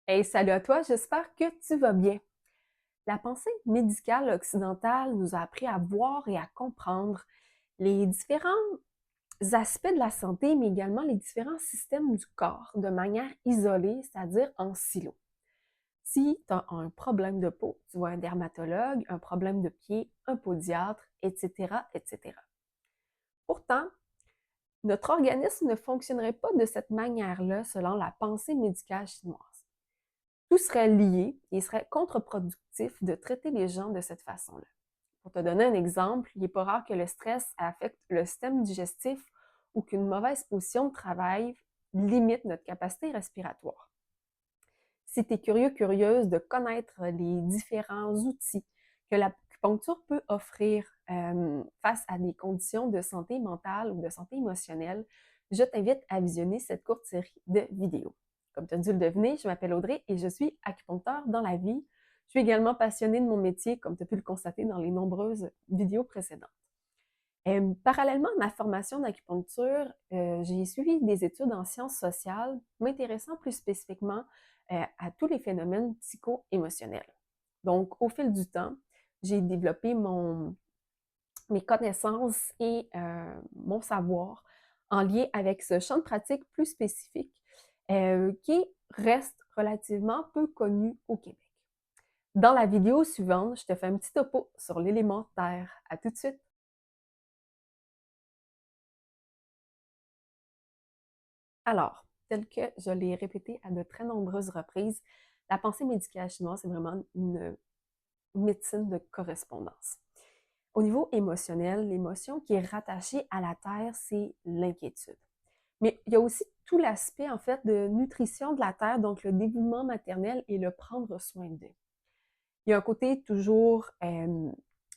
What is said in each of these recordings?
Hey, salut à toi, j'espère que tu vas bien. La pensée médicale occidentale nous a appris à voir et à comprendre les différents aspects de la santé, mais également les différents systèmes du corps de manière isolée, c'est-à-dire en silo. Si tu as un problème de peau, tu vois un dermatologue, un problème de pied, un podiatre, etc., etc. Pourtant, notre organisme ne fonctionnerait pas de cette manière-là selon la pensée médicale chinoise. Tout serait lié et il serait contre-productif de traiter les gens de cette façon-là. Pour te donner un exemple, il n'est pas rare que le stress affecte le système digestif ou qu'une mauvaise position de travail limite notre capacité respiratoire. Si tu es curieux, curieuse de connaître les différents outils que l'acupuncture peut offrir face à des conditions de santé mentale ou de santé émotionnelle, je t'invite à visionner cette courte série de vidéos. Comme tu as dû le deviner, je m'appelle Audrey et je suis acupuncteur dans la vie. Je suis également passionnée de mon métier, comme tu as pu le constater dans les nombreuses vidéos précédentes. Parallèlement à ma formation d'acupuncture, j'ai suivi des études en sciences sociales, m'intéressant plus spécifiquement à tous les phénomènes psycho-émotionnels. Donc, au fil du temps, j'ai développé mes connaissances et mon savoir en lien avec ce champ de pratique plus spécifique qui reste relativement peu connu au Québec. Dans la vidéo suivante, je te fais un petit topo sur l'élément terre. À tout de suite! Alors, tel que je l'ai répété à de très nombreuses reprises, la pensée médicale chinoise, c'est vraiment une médecine de correspondance. Au niveau émotionnel, l'émotion qui est rattachée à la terre, c'est l'inquiétude. Mais il y a aussi tout l'aspect, en fait, de nutrition de la terre, donc le dévouement maternel et le prendre soin d'eux. Il y a un côté toujours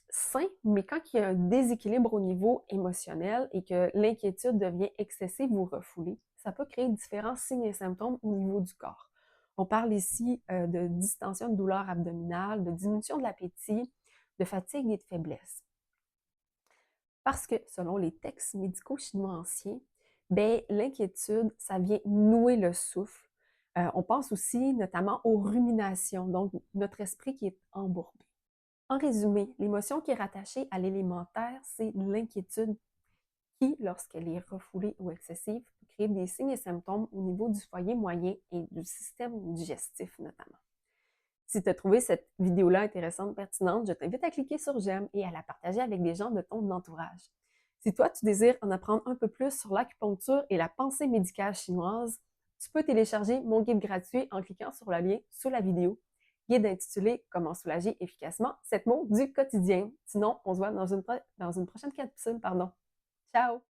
sain, mais quand il y a un déséquilibre au niveau émotionnel et que l'inquiétude devient excessive ou refoulée, ça peut créer différents signes et symptômes au niveau du corps. On parle ici de distension de douleur abdominale, de diminution de l'appétit, de fatigue et de faiblesse. Parce que, selon les textes médicaux chinois anciens, ben, l'inquiétude, ça vient nouer le souffle. On pense aussi notamment aux ruminations, donc notre esprit qui est embourbé. En résumé, l'émotion qui est rattachée à l'élémentaire, c'est l'inquiétude qui, lorsqu'elle est refoulée ou excessive, peut créer des signes et symptômes au niveau du foyer moyen et du système digestif notamment. Si tu as trouvé cette vidéo-là intéressante, pertinente, je t'invite à cliquer sur j'aime et à la partager avec des gens de ton entourage. Si toi, tu désires en apprendre un peu plus sur l'acupuncture et la pensée médicale chinoise, tu peux télécharger mon guide gratuit en cliquant sur le lien sous la vidéo. Guide intitulé Comment soulager efficacement 7 mots du quotidien. Sinon, on se voit dans une prochaine capsule. Ciao!